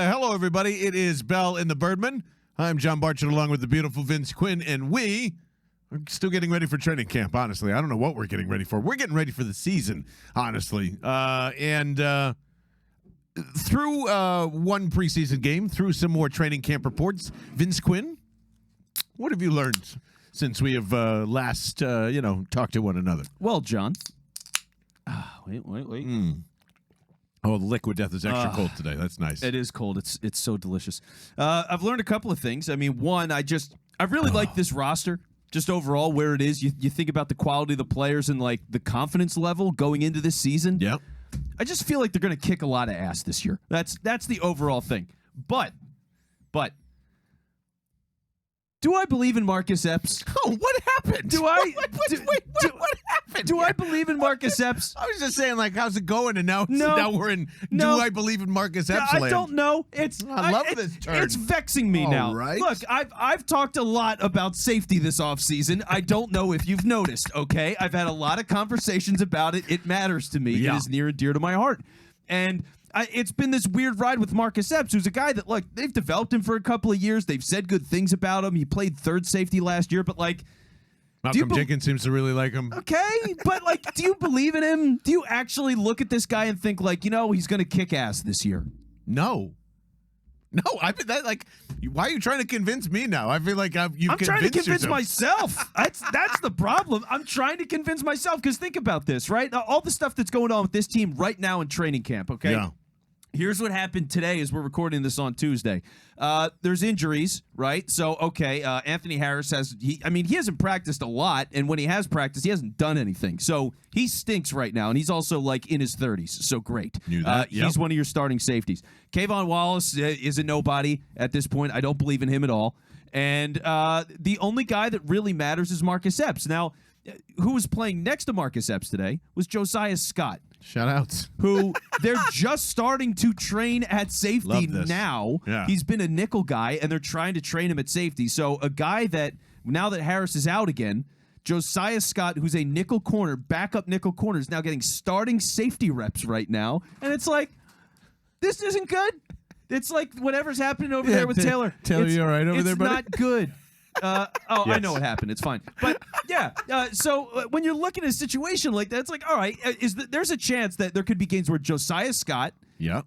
Hello, everybody. It is Bell and the Birdmen. I'm John Barchett along with the beautiful Vince Quinn, and we are still getting ready for training camp, honestly. I don't know what we're getting ready for. We're getting ready for the season, honestly. Through one preseason game, through some more training camp reports, Vince Quinn, what have you learned since we have last, talked to one another? Well, John. Wait. Oh, the liquid death is extra cold today. That's nice. It is cold. It's so delicious. I've learned a couple of things. I mean, one, I really like this roster. Just overall, where it is. You think about the quality of the players and like the confidence level going into this season. Yep. I just feel like they're going to kick a lot of ass this year. That's the overall thing. But do I believe in Marcus Epps? Oh, what happened? What happened? Do I believe in Marcus Epps? I was just saying, like, how's it going? And now we're in. No. Do I believe in Marcus Epps? I don't know. I love this turn. It's vexing me now. Right. Look, I've talked a lot about safety this offseason. I don't know if you've noticed. Okay, I've had a lot of conversations about it. It matters to me. Yeah. It is near and dear to my heart, and it's been this weird ride with Marcus Epps, who's a guy that, look, they've developed him for a couple of years. They've said good things about him. He played third safety last year, but like. Malcolm Jenkins seems to really like him. Okay, but like, do you believe in him? Do you actually look at this guy and think like, he's going to kick ass this year? No, I've been that like. Why are you trying to convince me now? I feel like I'm trying to convince yourself. myself. That's the problem. I'm trying to convince myself because think about this, right? All the stuff that's going on with this team right now in training camp. Okay. Yeah. Here's what happened today as we're recording this on Tuesday. There's injuries, right? So, okay, Anthony Harris he hasn't practiced a lot, and when he has practiced, he hasn't done anything. So he stinks right now, and he's also like in his 30s, so great. Knew that. Yep. He's one of your starting safeties. Kayvon Wallace is a nobody at this point. I don't believe in him at all. And the only guy that really matters is Marcus Epps. Now, who was playing next to Marcus Epps today was Josiah Scott. Shout outs. Who they're just starting to train at safety now. Yeah. He's been a nickel guy, and they're trying to train him at safety. So a guy that, now that Harris is out again, Josiah Scott, who's a nickel corner, backup nickel corner, is now getting starting safety reps right now. And it's like, this isn't good. It's like whatever's happening over there with Taylor. Taylor, you all right over there, buddy? It's not good. Yes. I know what happened. It's fine. But yeah, so when you're looking at a situation like that, it's like, all right, there's a chance that there could be games where Josiah Scott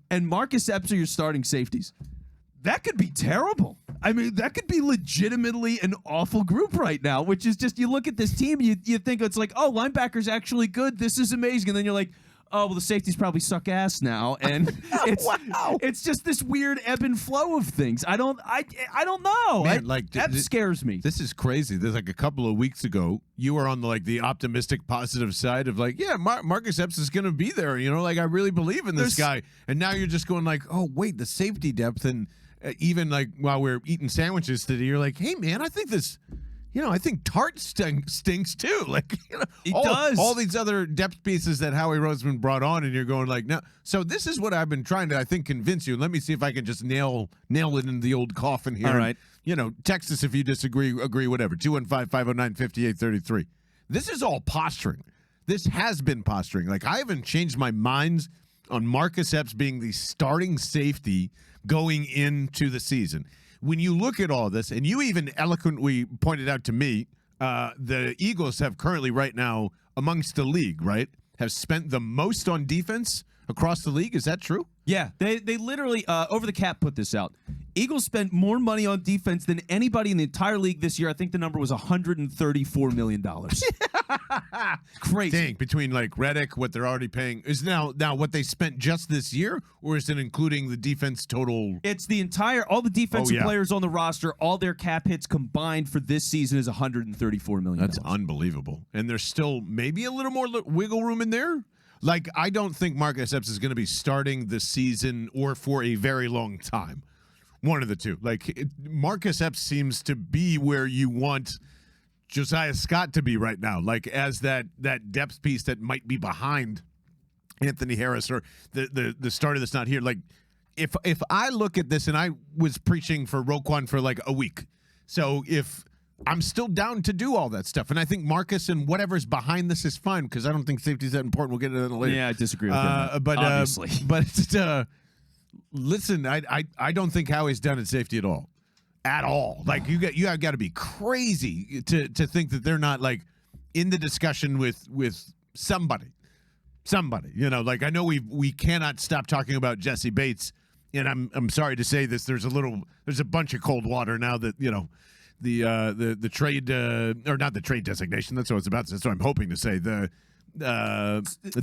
and Marcus Epps are your starting safeties. That could be terrible. I mean, that could be legitimately an awful group right now, which is just, you look at this team, you think it's like, oh, linebacker's actually good. This is amazing. And then you're like, oh, well, the safeties probably suck ass now, and it's just this weird ebb and flow of things. I don't know. Man, Epps scares me. This is crazy. There's like a couple of weeks ago, you were on the optimistic, positive side of like, yeah, Marcus Epps is going to be there. I really believe in this guy. And now you're just going like, oh wait, the safety depth, and even like while we're eating sandwiches today, you're like, hey man, I think this. I think Tart stinks too. Like, it does. All these other depth pieces that Howie Roseman brought on, and you're going like, no. So this is what I've been trying to, I think, convince you. Let me see if I can just nail it in the old coffin here. All right. Text us if you disagree, agree, whatever. 215-509-5833. This is all posturing. This has been posturing. Like, I haven't changed my mind on Marcus Epps being the starting safety going into the season. When you look at all this, and you even eloquently pointed out to me, the Eagles have currently right now amongst the league, right, have spent the most on defense across the league. Is that true? Yeah, they literally, Over the Cap put this out. Eagles spent more money on defense than anybody in the entire league this year. I think the number was $134 million. Crazy. Dang, between like Reddick, what they're already paying, is now what they spent just this year, or is it including the defense total? It's the entire, all the defensive players on the roster, all their cap hits combined for this season is $134 million. That's unbelievable. And there's still maybe a little more wiggle room in there. Like, I don't think Marcus Epps is going to be starting the season or for a very long time. One of the two. Like, Marcus Epps seems to be where you want Josiah Scott to be right now, like as that depth piece that might be behind Anthony Harris or the starter that's not here. Like, if I look at this, and I was preaching for Roquan for like a week, so if I'm still down to do all that stuff, and I think Marcus and whatever's behind this is fine because I don't think safety's that important. We'll get into that later. Yeah, I disagree with that. But obviously, but listen, I don't think Howie's done at safety at all. At all. Like you have got to be crazy to think that they're not like in the discussion with somebody. You know, like I know we cannot stop talking about Jesse Bates, and I'm sorry to say this. There's a bunch of cold water now that, you know, the trade or not the trade designation. That's what it's about. That's what I'm hoping to say. The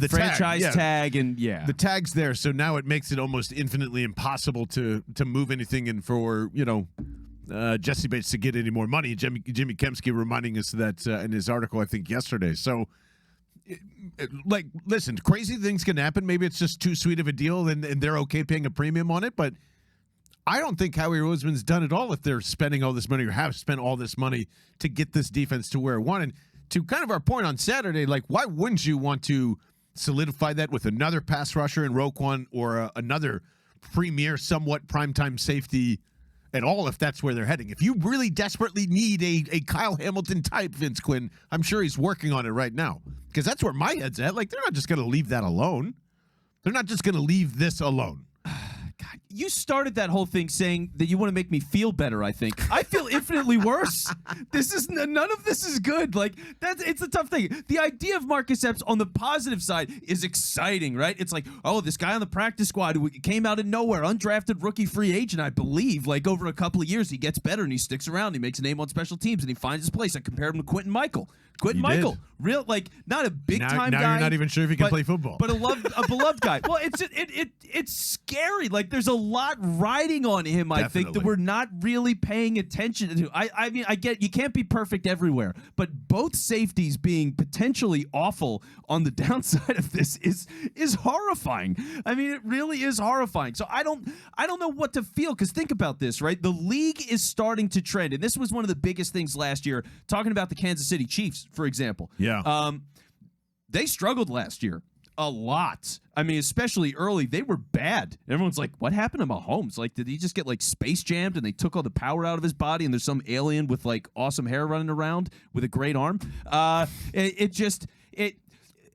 franchise tag and the tag's there. So now it makes it almost infinitely impossible to move anything in for, you know, Jesse Bates to get any more money. Jimmy Kempski reminding us that in his article, I think yesterday. So, like, listen, crazy things can happen. Maybe it's just too sweet of a deal, and they're okay paying a premium on it. But I don't think Howie Roseman's done it all if they're spending all this money or have spent all this money to get this defense to where it wanted. To kind of our point on Saturday, like, why wouldn't you want to solidify that with another pass rusher in Roquan or another premier, somewhat primetime safety at all, if that's where they're heading? If you really desperately need a Kyle Hamilton type, Vince Quinn, I'm sure he's working on it right now, because that's where my head's at. Like, they're not just going to leave that alone. They're not just going to leave this alone. God, you started that whole thing saying that you want to make me feel better. I think I feel infinitely worse. None of this is good. Like, it's a tough thing. The idea of Marcus Epps on the positive side is exciting, right? It's like, oh, this guy on the practice squad who came out of nowhere, undrafted rookie free agent, I believe. Like, over a couple of years, he gets better and he sticks around. He makes a name on special teams and he finds his place. I compared him to Quentin Michael. Real, like, not a big time guy. Now you're not even sure if he can play football, but a beloved guy. Well, it's scary. Like, there's a lot riding on him. Definitely. I think that we're not really paying attention to. I mean, I get you can't be perfect everywhere, but both safeties being potentially awful on the downside of this is horrifying. I mean, it really is horrifying. So I don't know what to feel, because think about this, right? The league is starting to trend, and this was one of the biggest things last year. Talking about the Kansas City Chiefs, for example. Yeah. They struggled last year a lot. I mean, especially early, they were bad. Everyone's like, what happened to Mahomes? Like, did he just get, like, space jammed and they took all the power out of his body and there's some alien with, like, awesome hair running around with a great arm?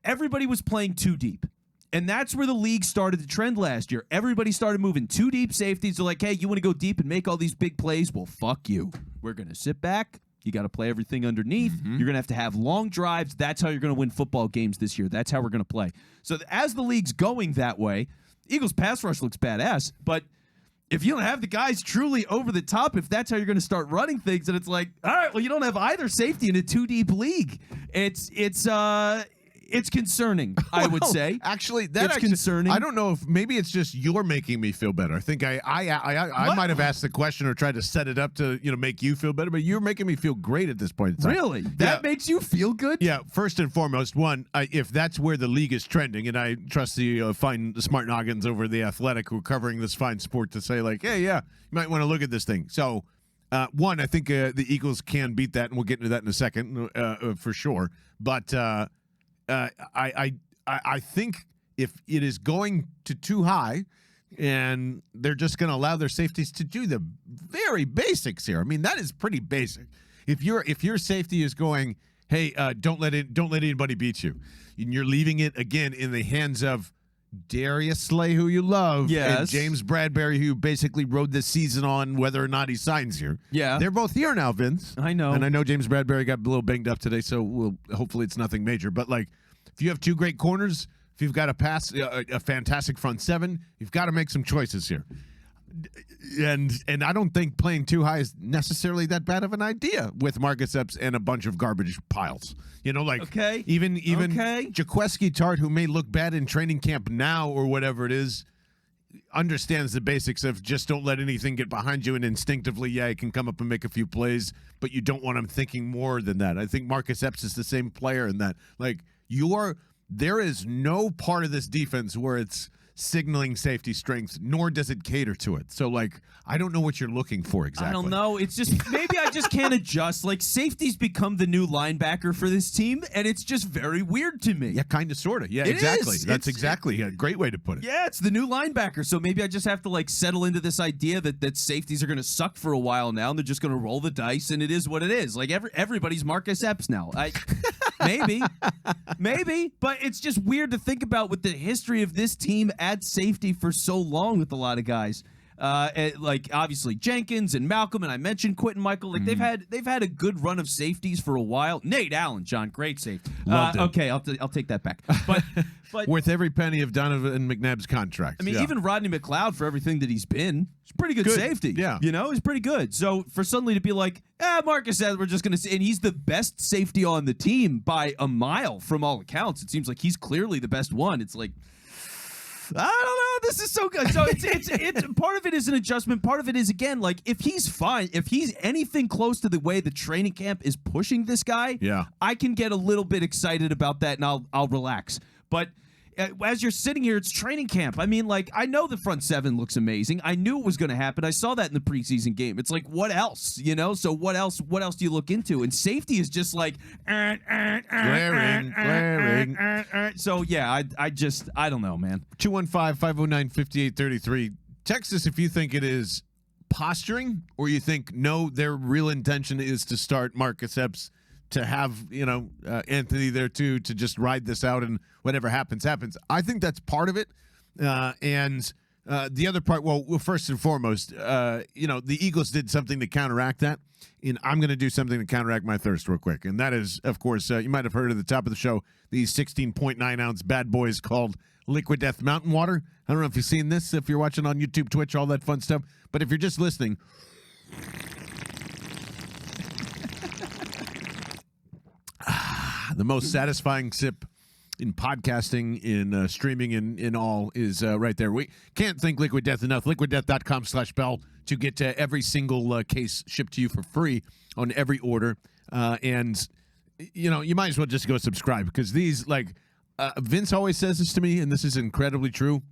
Everybody was playing too deep. And that's where the league started to trend last year. Everybody started moving too deep safeties. They're like, hey, you want to go deep and make all these big plays? Well, fuck you. We're going to sit back. You got to play everything underneath. Mm-hmm. You're going to have long drives. That's how you're going to win football games this year. That's how we're going to play. So as the league's going that way, Eagles pass rush looks badass. But if you don't have the guys truly over the top, if that's how you're going to start running things, and it's like, all right, well, you don't have either safety in a 2-deep league. It's concerning, I would say. Actually, that's concerning. I don't know if maybe it's just you're making me feel better. I think I might have asked the question or tried to set it up to, you know, make you feel better, but you're making me feel great at this point in time. Really? That makes you feel good? Yeah. First and foremost, if that's where the league is trending, and I trust the fine smart noggins over The Athletic who are covering this fine sport to say, like, hey, yeah, you might want to look at this thing. So, I think the Eagles can beat that, and we'll get into that in a second for sure. But I think if it is going to too high, and they're just going to allow their safeties to do the very basics here. I mean, that is pretty basic. If your safety is going, hey, don't let anybody beat you, and you're leaving it again in the hands of Darius Slay, who you love, and James Bradbury, who basically rode this season on whether or not he signs here. Yeah, they're both here now, Vince. I know, and I know James Bradbury got a little banged up today, so hopefully it's nothing major. But like, if you have two great corners, if you've got a fantastic front seven, you've got to make some choices here. And I don't think playing too high is necessarily that bad of an idea with Marcus Epps and a bunch of garbage piles. You know, like even Jaqueski Tart, who may look bad in training camp now or whatever it is, understands the basics of just don't let anything get behind you, and instinctively, he can come up and make a few plays, but you don't want him thinking more than that. I think Marcus Epps is the same player in that. Like, there is no part of this defense where it's signaling safety strength, nor does it cater to it. So, like, I don't know what you're looking for exactly. I don't know. It's just maybe I just can't adjust. Like, safety's become the new linebacker for this team, and it's just very weird to me. Yeah, kind of, sort of. Yeah, exactly. That's exactly a great way to put it. Yeah, it's the new linebacker. So maybe I just have to, like, settle into this idea that safeties are going to suck for a while now, and they're just going to roll the dice, and it is what it is. Like, everybody's Marcus Epps now. maybe, but it's just weird to think about with the history of this team at safety for so long with a lot of guys. Like obviously Jenkins and Malcolm, and I mentioned Quentin Michael. Like they've had a good run of safeties for a while. Nate Allen, John, great safety. Okay, I'll take that back. But worth every penny of Donovan McNabb's contract. I mean, even Rodney McLeod, for everything that he's been, he's pretty good safety. Yeah, he's pretty good. So for suddenly to be like, Marcus said we're just going to say, and he's the best safety on the team by a mile from all accounts. It seems like he's clearly the best one. It's like, I don't know. This is so good. So it's part of it is an adjustment. Part of it is, again, like if he's fine, if he's anything close to the way the training camp is pushing this guy, I can get a little bit excited about that, and I'll relax. But as you're sitting here, it's training camp. I mean, like, I know the front seven looks amazing. I knew it was going to happen. I saw that in the preseason game. It's like, what else? So what else do you look into? And safety is just like glaring. So yeah, I don't know, man. 215-509-5833. Text us if you think it is posturing or you think no, their real intention is to start Marcus Epps, to have Anthony there too, to just ride this out and whatever happens. I think that's part of it, and the other part. Well, first and foremost, the Eagles did something to counteract that, and I'm going to do something to counteract my thirst real quick, and that is, of course, you might have heard at the top of the show these 16.9 ounce bad boys called Liquid Death Mountain Water. I don't know if you've seen this, if you're watching on YouTube, Twitch, all that fun stuff, but if you're just listening. The most satisfying sip in podcasting, in streaming, in all is right there. We can't thank Liquid Death enough. LiquidDeath.com/Bell to get every single case shipped to you for free on every order. And, you might as well just go subscribe because these, Vince always says this to me, and this is incredibly true.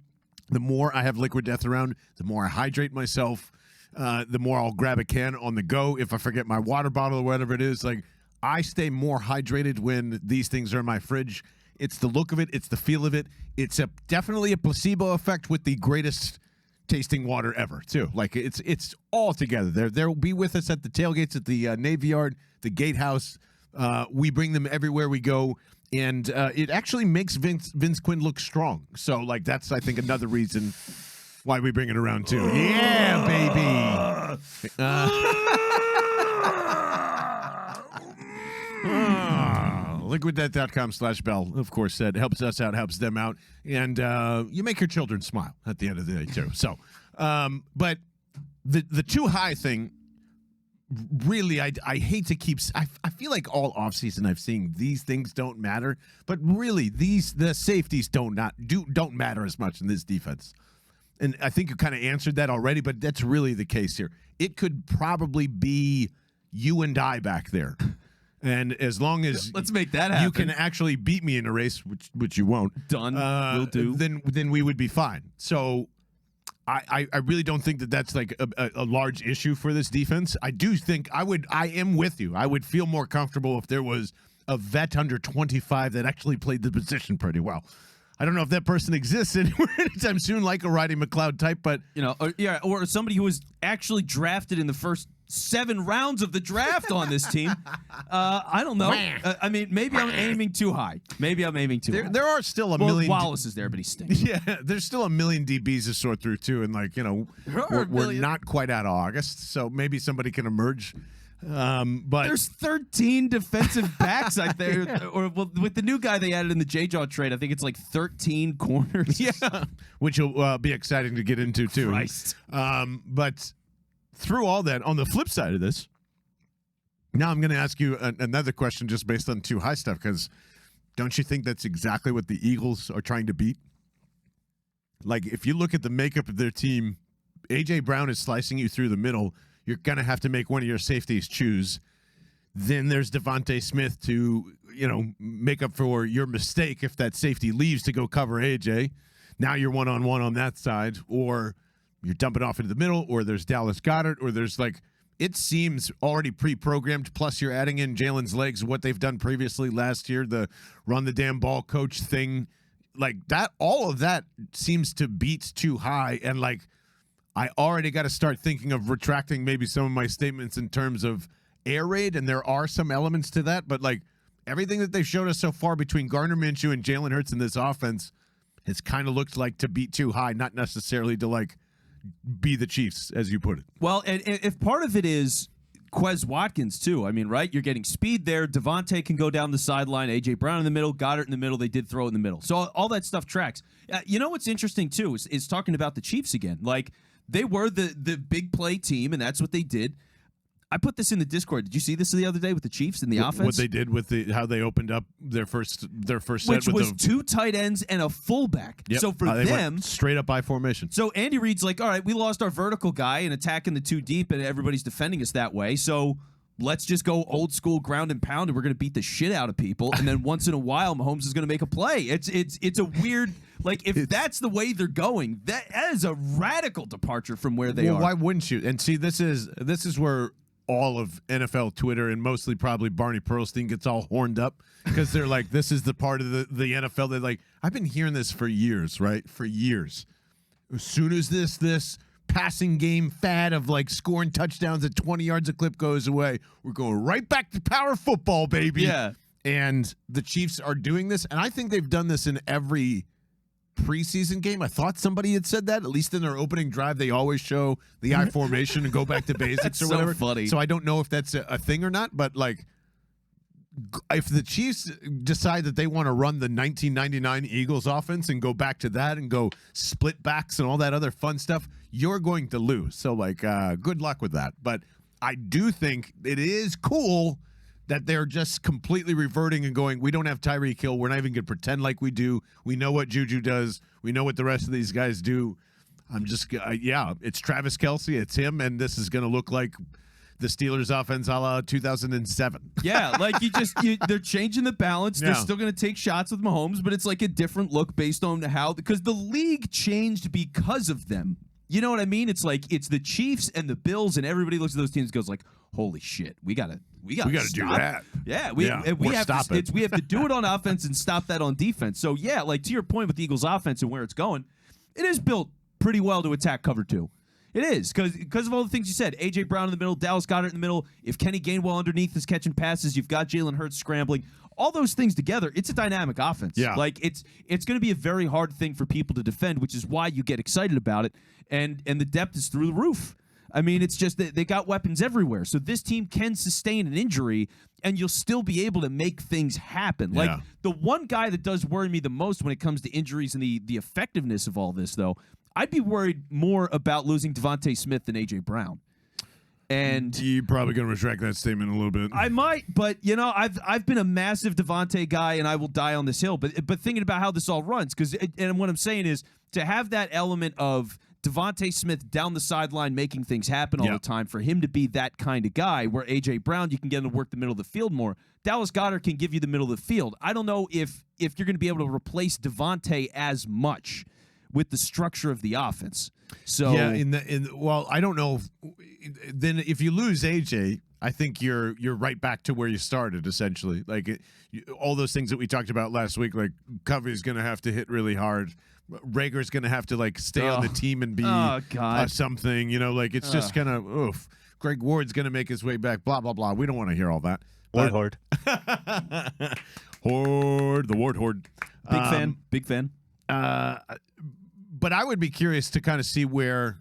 The more I have Liquid Death around, the more I hydrate myself, the more I'll grab a can on the go if I forget my water bottle or whatever it is. I stay more hydrated when these things are in my fridge. It's the look of it. It's the feel of it. It's definitely a placebo effect with the greatest tasting water ever, too. It's all together. They'll be with us at the tailgates at the Navy Yard, the Gatehouse. We bring them everywhere we go, and it actually makes Vince Quinn look strong. So, that's, I think, another reason why we bring it around, too. Yeah, baby! LiquidDeath.com/Bell, of course, that helps us out, helps them out, and you make your children smile at the end of the day too. So, but the too high thing, really, I hate to keep. I feel like all offseason I've seen these things don't matter, but really the safeties don't matter as much in this defense. And I think you kind of answered that already, but that's really the case here. It could probably be you and I back there. And as long as let's make that happen, you can actually beat me in a race, which you won't. Done. Will do. Then we would be fine. So I really don't think that's a large issue for this defense. I do think I am with you. I would feel more comfortable if there was a vet under 25 that actually played the position pretty well. I don't know if that person exists anywhere anytime soon, like a Rodney McLeod type, but or somebody who was actually drafted in the first 7 rounds of the draft on this team. I don't know. I mean, maybe I'm aiming too high. High. There are still a million. Wallace is there, but he stinks. Yeah, there's still a million DBs to sort through too, and we're not quite out of August, so maybe somebody can emerge. But there's 13 defensive backs out there, or with the new guy they added in the JJAW trade, I think it's 13 corners. Yeah, which will be exciting to get into too. Christ. But through all that, on the flip side of this, now I'm going to ask you another question just based on too high stuff, because don't you think that's exactly what the Eagles are trying to beat? If you look at the makeup of their team, A.J. Brown is slicing you through the middle. You're going to have to make one of your safeties choose. Then there's Devontae Smith to, make up for your mistake if that safety leaves to go cover A.J. Now you're one-on-one on that side, or you're dumping off into the middle, or there's Dallas Goedert, or there's it seems already pre-programmed, plus you're adding in Jalen's legs, what they've done previously last year, the run the damn ball coach thing. That, all of that seems to beat too high, and I already got to start thinking of retracting maybe some of my statements in terms of air raid, and there are some elements to that, but everything that they've showed us so far between Gardner Minshew and Jalen Hurts in this offense has kind of looked like to beat too high, not necessarily to like be the Chiefs, as you put it. Well, and if part of it is Quez Watkins too, I mean, right? You're getting speed there. Devontae can go down the sideline. A.J. Brown in the middle. Goddard in the middle. They did throw it in the middle. So all that stuff tracks. You know what's interesting too is talking about the Chiefs again. Like, they were the big play team, and that's what they did. I put this in the Discord. Did you see this the other day with the Chiefs in the offense? What they did with how they opened up their first set, which with was 2 tight ends and a fullback. Yep. So for they them, went straight up by formation. So Andy Reid's like, all right, we lost our vertical guy and attacking the 2 deep, and everybody's defending us that way. So let's just go old school ground and pound, and we're going to beat the shit out of people. And then once in a while, Mahomes is going to make a play. It's a weird, like, if that's the way they're going, that is a radical departure from where they are. Why wouldn't you? And see, this is where all of NFL Twitter and mostly probably Barney Pearlstein gets all horned up, because they're like, this is the part of the NFL that, like, I've been hearing this for years, right? For years. As soon as this passing game fad of like scoring touchdowns at 20 yards a clip goes away, we're going right back to power football, baby. Yeah. And the Chiefs are doing this, and I think they've done this in every preseason game. I thought somebody had said that, at least in their opening drive. They always show the I formation and go back to basics or whatever. So funny. So I don't know if that's a thing or not, but like, if the Chiefs decide that they want to run the 1999 Eagles offense and go back to that and go split backs and all that other fun stuff, you're going to lose. So like, good luck with that. But I do think it is cool that they're just completely reverting and going, we don't have Tyreek Hill. We're not even going to pretend like we do. We know what Juju does. We know what the rest of these guys do. I'm just, it's Travis Kelce. It's him. And this is going to look like the Steelers offense a la 2007. Yeah, like they're changing the balance. Yeah. They're still going to take shots with Mahomes, but it's like a different look based on how, because the league changed because of them. You know what I mean? It's like, it's the Chiefs and the Bills, and everybody looks at those teams and goes like, holy shit, we gotta do that. Yeah, we have to do it on offense and stop that on defense. So yeah, like, to your point with the Eagles offense and where it's going, it is built pretty well to attack cover 2. It is, because of all the things you said. A.J. Brown in the middle, Dallas Goedert in the middle. If Kenny Gainwell underneath is catching passes, you've got Jalen Hurts scrambling. All those things together, it's a dynamic offense. Yeah. Like, it's going to be a very hard thing for people to defend, which is why you get excited about it. And the depth is through the roof. I mean, it's just that they got weapons everywhere. So this team can sustain an injury, and you'll still be able to make things happen. Yeah. Like, the one guy that does worry me the most when it comes to injuries and the effectiveness of all this, though, I'd be worried more about losing Devontae Smith than A.J. Brown. And you're probably going to retract that statement a little bit. I might, but you know, I've been a massive Devontae guy, and I will die on this hill. But thinking about how this all runs, and what I'm saying is, to have that element of Devontae Smith down the sideline making things happen all the time, for him to be that kind of guy, where A.J. Brown, you can get him to work the middle of the field more. Dallas Goedert can give you the middle of the field. I don't know if you're going to be able to replace Devontae as much with the structure of the offense. So yeah, I don't know. Then if you lose AJ, I think you're right back to where you started, essentially. Like all those things that we talked about last week, like Covey's going to have to hit really hard. Rager's going to have to like stay on the team and be something. You know, like it's just kind of oof. Greg Ward's going to make his way back. Blah blah blah. We don't want to hear all that. Horde. Horde, the Ward Horde. Big fan. But I would be curious to kind of see where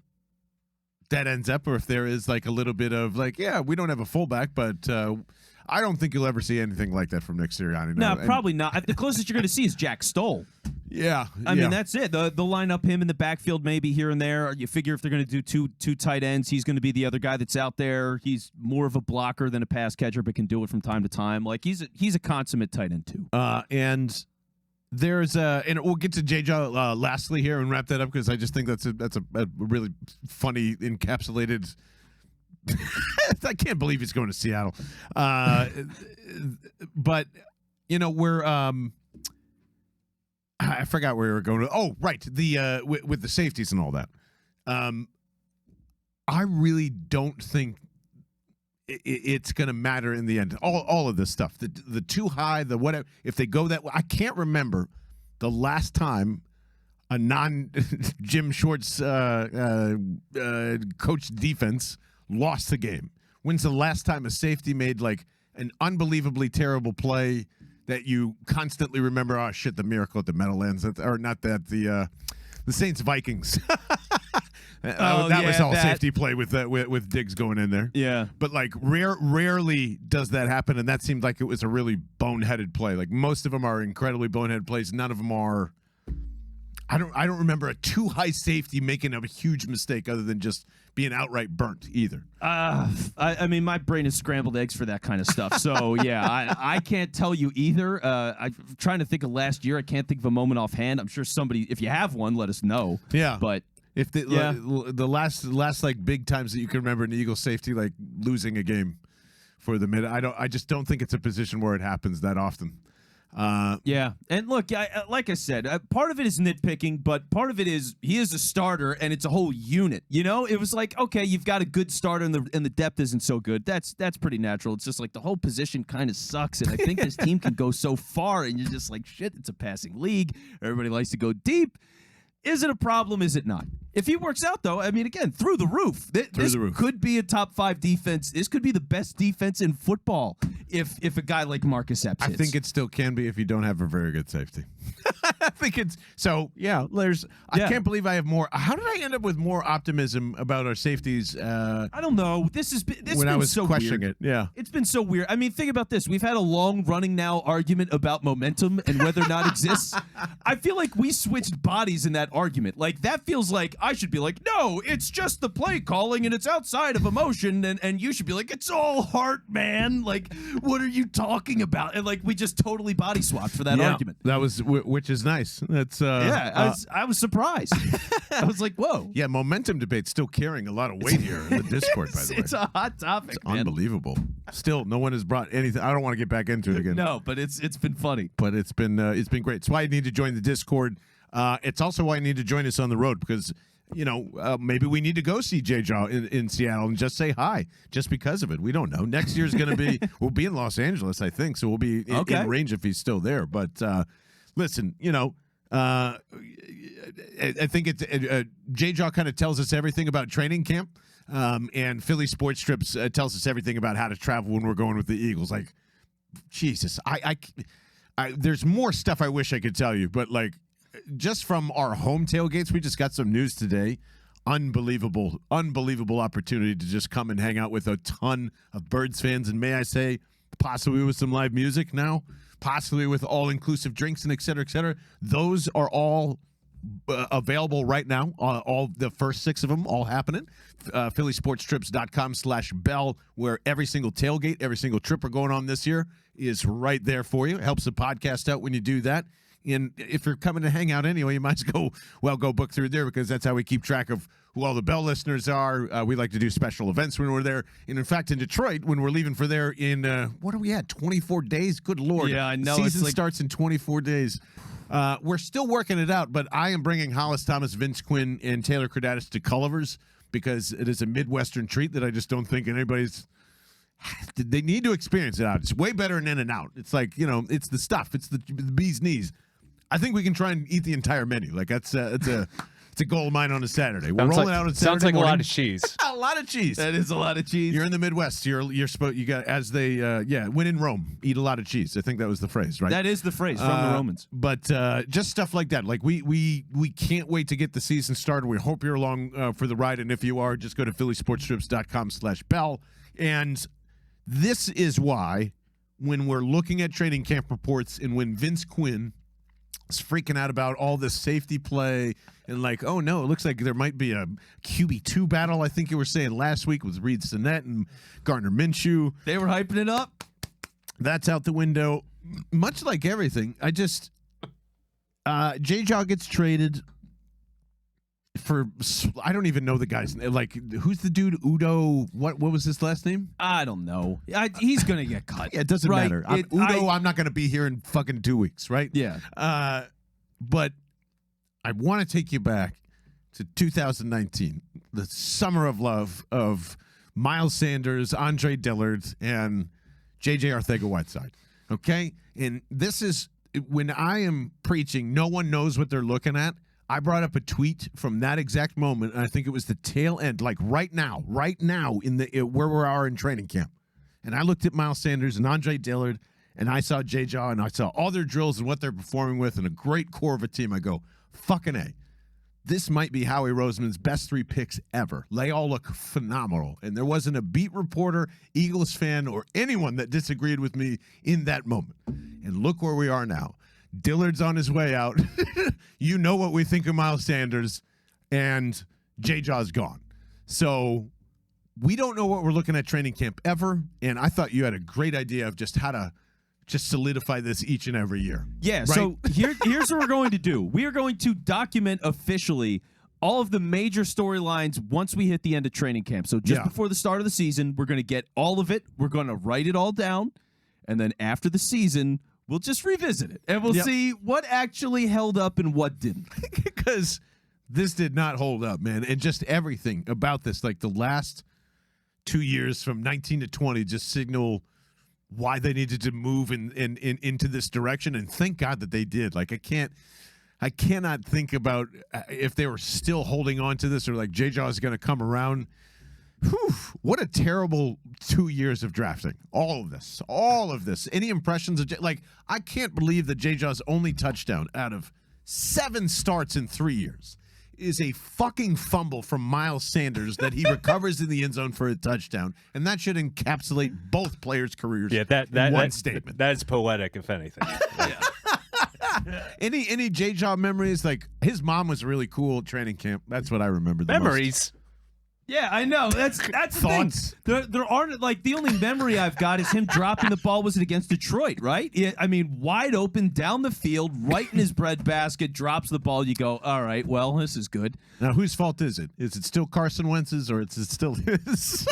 that ends up, or if there is like a little bit of like, yeah, we don't have a fullback, but I don't think you'll ever see anything like that from Nick Sirianni. No, probably not. The closest you're going to see is Jack Stoll. Yeah. I mean, that's it. They'll line up him in the backfield maybe here and there. You figure if they're going to do two tight ends, he's going to be the other guy that's out there. He's more of a blocker than a pass catcher, but can do it from time to time. Like, he's a consummate tight end too. And there's and we'll get to JJAW lastly here and wrap that up, because I just think that's a really funny encapsulated. I can't believe he's going to Seattle. But you know, we're I forgot where we were going. Oh, right, the with the safeties and all that. I really don't think it's going to matter in the end. All of this stuff, the too high, the whatever. If they go that way, I can't remember the last time a non-Jim Shorts coached defense lost the game. When's the last time a safety made like an unbelievably terrible play that you constantly remember. Oh shit, the miracle at the Meadowlands, or not that the Saints Vikings. That was all safety play with Diggs going in there. Yeah, but like rarely does that happen, and that seemed like it was a really boneheaded play. Like most of them are incredibly boneheaded plays. None of them are. I don't remember a too high safety making a huge mistake other than just being outright burnt either. I mean, my brain is scrambled eggs for that kind of stuff. So yeah, I can't tell you either. I'm trying to think of last year. I can't think of a moment offhand. I'm sure somebody, if you have one, let us know. Yeah, but. If the last like big times that you can remember in the Eagles safety, like losing a game for the mid, I just don't think it's a position where it happens that often. Yeah, and look, like I said, part of it is nitpicking, but part of it is he is a starter, and it's a whole unit. You know, it was like, okay, you've got a good starter, and the depth isn't so good. That's pretty natural. It's just like the whole position kind of sucks, and I think this team can go so far, and you're just like, shit, it's a passing league. Everybody likes to go deep. Is it a problem? Is it not? If he works out, though, I mean, again, through the roof. This could be a top 5 defense. This could be the best defense in football if a guy like Marcus Epps hits. I think it still can be if you don't have a very good safety. I think it's so. Yeah, I can't believe I have more. How did I end up with more optimism about our safeties? I don't know. This when I was so questioning weird. it. Yeah, it's been so weird. I mean, think about this. We've had a long running now argument about momentum and whether or not it exists. I feel like we switched bodies in that argument. Like that feels like I should be like, no, it's just the play calling and it's outside of emotion, and you should be like, it's all heart, man. Like, what are you talking about? And like we just totally body swapped for that argument. That was which is nice. That's I was surprised. I was like, whoa. Yeah, momentum debate's still carrying a lot of weight here in the Discord, by the way. It's a hot topic, man. Unbelievable. Still, no one has brought anything. I don't want to get back into it again. No, but it's been funny. But it's been great. It's why you need to join the Discord. It's also why you need to join us on the road because, maybe we need to go see JJAW in Seattle and just say hi just because of it. We don't know. Next year's going to be, we'll be in Los Angeles, I think, so we'll be in range if he's still there. But listen, I think it's JJAW kind of tells us everything about training camp, and Philly Sports Trips tells us everything about how to travel when we're going with the Eagles. Like, Jesus, I there's more stuff I wish I could tell you, but like just from our home tailgates, we just got some news today. Unbelievable opportunity to just come and hang out with a ton of Birds fans, and may I say, possibly with some live music now. Possibly with all-inclusive drinks and et cetera, et cetera. Those are all available right now. All the first 6 of them all happening. PhillySportsTrips.com/Bell, where every single tailgate, every single trip we're going on this year is right there for you. It helps the podcast out when you do that. And if you're coming to hang out anyway, you might as go book through there because that's how we keep track of who all the Bell listeners are. We like to do special events when we're there. And in fact, in Detroit, when we're leaving for there in, what are we at, 24 days? Good Lord. Yeah, I know. Season starts in 24 days. We're still working it out, but I am bringing Hollis Thomas, Vince Quinn, and Taylor Cradatis to Culliver's because it is a Midwestern treat that I just don't think anybody's – they need to experience it out. It's way better than In-N-Out. It's like, it's the stuff. It's the bee's knees. I think we can try and eat the entire menu. Like it's a goal of mine on a Saturday. We're rolling out on Saturday sounds like morning. A lot of cheese. A lot of cheese. That is a lot of cheese. You're in the Midwest. You're supposed. You got as they when in Rome, eat a lot of cheese. I think that was the phrase, right? That is the phrase from the Romans. But just stuff like that. Like we can't wait to get the season started. We hope you're along for the ride, and if you are, just go to PhillySportsTrips.com/Bell. And this is why when we're looking at training camp reports and when Vince Quinn is freaking out about all this safety play and like, oh no, it looks like there might be a QB2 battle. I think you were saying last week with Reed Sinnett and Gardner Minshew. They were hyping it up. That's out the window. Much like everything, I just JJAW gets traded for, I don't even know the guy's name. Like, who's the dude? Udo? What was his last name? I don't know. He's gonna get cut. Yeah, it doesn't matter. I'm not gonna be here in fucking 2 weeks, right? Yeah. But I want to take you back to 2019, the summer of love of Miles Sanders, Andre Dillard, and J.J. Arcega-Whiteside. Okay, and this is when I am preaching. No one knows what they're looking at. I brought up a tweet from that exact moment, and I think it was the tail end, like right now in the where we are in training camp. and I looked at Miles Sanders and Andre Dillard, and I saw JJAW, and I saw all their drills and what they're performing with, and a great core of a team. I go, fucking A. This might be Howie Roseman's best 3 picks ever. They all look phenomenal. And there wasn't a beat reporter, Eagles fan, or anyone that disagreed with me in that moment. And look where we are now. Dillard's on his way out. You know what we think of Miles Sanders, and JJAW's gone. So we don't know what we're looking at training camp ever. And I thought you had a great idea of just how to just solidify this each and every year. Yeah, right? So here's what we're going to do. We are going to document officially all of the major storylines once we hit the end of training camp. So just before the start of the season, we're going to get all of it. We're going to write it all down. And then after the season, we'll just revisit it. And we'll see what actually held up and what didn't. Because this did not hold up, man. And just everything about this, like the last 2 years from 19 to 20, just signal why they needed to move into this direction, and thank God that they did. Like I cannot think about if they were still holding on to this, or like JJAW is going to come around. Whew, what a terrible 2 years of drafting. All of this. Any impressions of like I can't believe that JJAW's only touchdown out of 7 starts in 3 years is a fucking fumble from Miles Sanders that he recovers in the end zone for a touchdown, and that should encapsulate both players' careers. Yeah, in one statement. That is poetic, if anything. Any JJAW memories? Like his mom was really cool at training camp. That's what I remember. The Memories. Most. Yeah, I know. That's the Thoughts? thing. There aren't, like, the only memory I've got is him dropping the ball. Was it against Detroit, right? I mean, wide open down the field, right in his breadbasket, drops the ball. You go, all right, well, this is good. Now, whose fault is it? Is it still Carson Wentz's, or is it still his?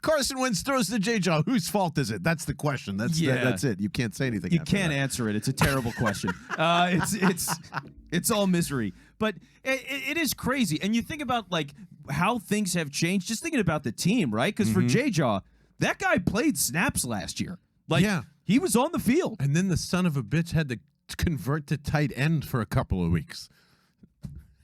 Carson Wentz throws to JJAW. Whose fault is it? That's the question. That's it. You can't say anything. You can't answer it. It's a terrible question. It's all misery. But it is crazy. And you think about, like, how things have changed. Just thinking about the team, right? Because for JJAW, that guy played snaps last year. Like, he was on the field. And then the son of a bitch had to convert to tight end for a couple of weeks.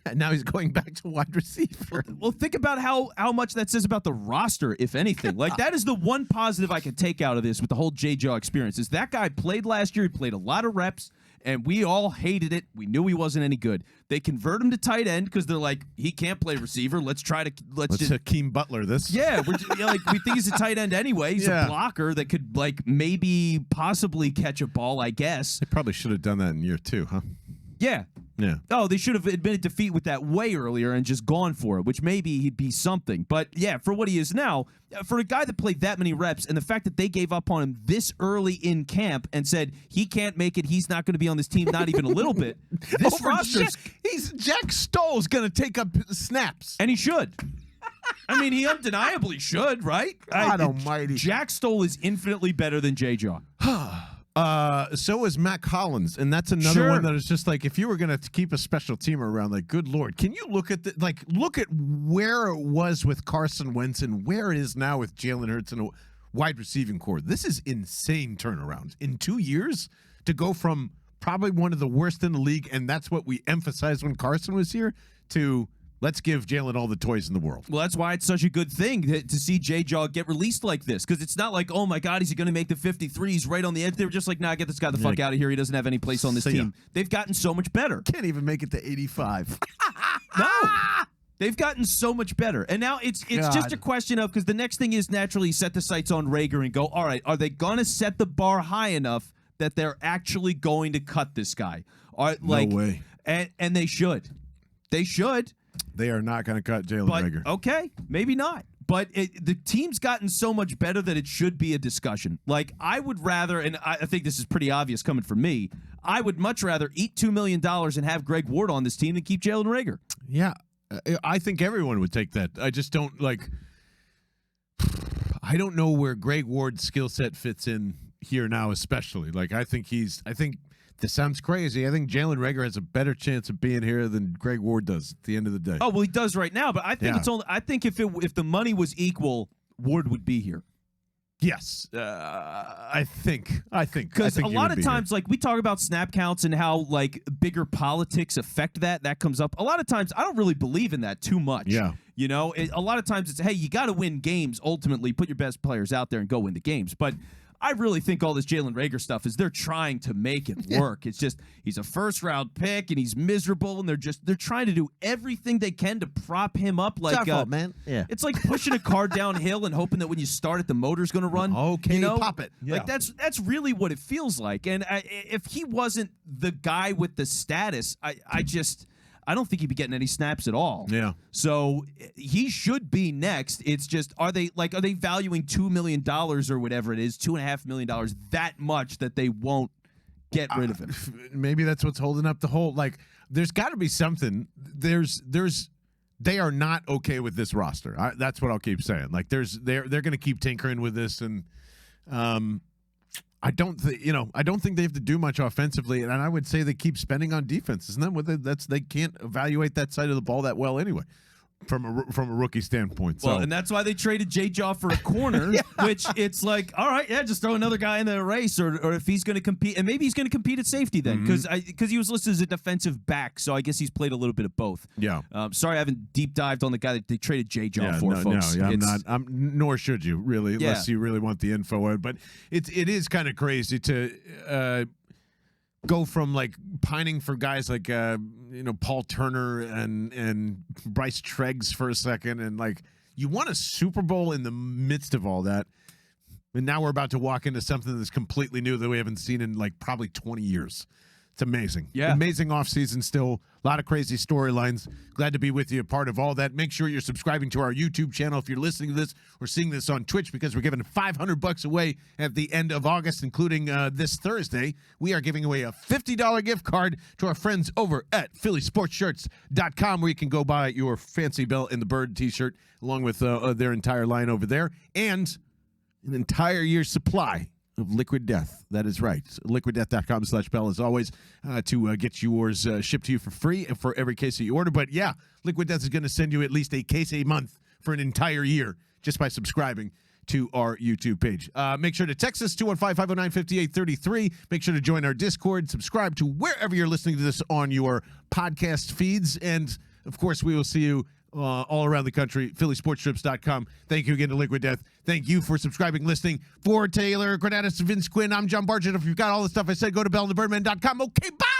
And now he's going back to wide receiver. Well, think about how much that says about the roster, if anything. Like, that is the one positive I can take out of this with the whole JJAW experience, is that guy played last year. He played a lot of reps, and we all hated it. We knew he wasn't any good. They convert him to tight end because they're like, he can't play receiver. Let's just Hakeem Butler this. Yeah, we think he's a tight end anyway. He's a blocker that could, like, maybe possibly catch a ball, I guess. They probably should have done that in year 2, huh? Yeah. Yeah. Oh, they should have admitted defeat with that way earlier and just gone for it, which maybe he'd be something. But, yeah, for what he is now, for a guy that played that many reps, and the fact that they gave up on him this early in camp and said he can't make it, he's not going to be on this team, not even a little bit. This roster, Jack Stoll's going to take up snaps. And he should. I mean, he undeniably should, right? God almighty. Jack Stoll is infinitely better than JJAW. So is Matt Collins, and that's another one that is just like, if you were going to keep a special teamer around, like, good Lord, can you look at look at where it was with Carson Wentz and where it is now with Jalen Hurts and a wide receiving core? This is insane turnaround in 2 years to go from probably one of the worst in the league, and that's what we emphasized when Carson was here, to let's give Jalen all the toys in the world. Well, that's why it's such a good thing to see JJAW get released like this, because it's not like, oh, my God, is he going to make the 53s right on the edge? They were just like, nah, get this guy the fuck out of here. He doesn't have any place on this team. They've gotten so much better. Can't even make it to 85. No. They've gotten so much better. And now it's just a question of, because the next thing is naturally set the sights on Rager and go, all right, are they going to set the bar high enough that they're actually going to cut this guy? No way. And they should. They should. They are not going to cut Jalen Rager. Okay, maybe not. But the team's gotten so much better that it should be a discussion. Like, I would rather, and I think this is pretty obvious coming from me, I would much rather eat $2 million and have Greg Ward on this team than keep Jalen Rager. Yeah, I think everyone would take that. I just don't, I don't know where Greg Ward's skill set fits in here now, especially. Like, I think this sounds crazy. I think Jalen Rager has a better chance of being here than Greg Ward does at the end of the day. Oh, well, he does right now, but I think it's only. I think if the money was equal, Ward would be here. Yes, I think because a lot of times, like we talk about snap counts and how like bigger politics affect that comes up. A lot of times, I don't really believe in that too much. Yeah, you know, a lot of times it's hey, you got to win games. Ultimately, put your best players out there and go win the games. But I really think all this Jalen Reagor stuff is they're trying to make it work. It's just he's a first-round pick and he's miserable, and they're trying to do everything they can to prop him up. Like, it's our fault, man. Yeah, it's like pushing a car downhill and hoping that when you start it, the motor's going to run. Okay, you know? pop it. Yeah. Like that's really what it feels like. And if he wasn't the guy with the status, I don't think he'd be getting any snaps at all. Yeah. So he should be next. It's just are they valuing $2 million or whatever it is, $2.5 million that much that they won't get rid of him? Maybe that's what's holding up the whole. Like, there's got to be something. They are not okay with this roster. That's what I'll keep saying. Like, they're going to keep tinkering with this, and I don't think they have to do much offensively, and I would say they keep spending on defense. Isn't that what they can't evaluate that side of the ball that well anyway, from a rookie standpoint. Well, so. and that's why they traded JJAW for a corner, which it's like, all right, yeah, just throw another guy in the race, or if he's going to compete, and maybe he's going to compete at safety then, because he was listed as a defensive back, so I guess he's played a little bit of both. Yeah. Sorry, I haven't deep dived on the guy that they traded JJAW for, folks. No, I'm not. Nor should you really, unless you really want the info. But it is kind of crazy to go from like pining for guys like Paul Turner and Bryce Treggs for a second, and like you won a Super Bowl in the midst of all that, and now we're about to walk into something that's completely new that we haven't seen in like probably 20 years. It's amazing. Yeah. Amazing offseason still. A lot of crazy storylines. Glad to be with you, a part of all that. Make sure you're subscribing to our YouTube channel if you're listening to this or seeing this on Twitch, because we're giving $500 away at the end of August, including this Thursday. We are giving away a $50 gift card to our friends over at PhillySportsShirts.com, where you can go buy your fancy Bell and the Bird t-shirt along with their entire line over there, and an entire year's supply of Liquid Death. That is right. LiquidDeath.com/Bell as always to get yours shipped to you for free for every case that you order. But yeah, Liquid Death is going to send you at least a case a month for an entire year just by subscribing to our YouTube page. Make sure to text us 215-509-5833. Make sure to join our Discord. Subscribe to wherever you're listening to this on your podcast feeds. And of course, we will see you all around the country. PhillySportsStrips.com. Thank you again to Liquid Death. Thank you for subscribing, listening. For Taylor Granatis, Vince Quinn, I'm John Bargett. If you've got all the stuff I said, go to BellTheBirdmen.com. Okay, bye!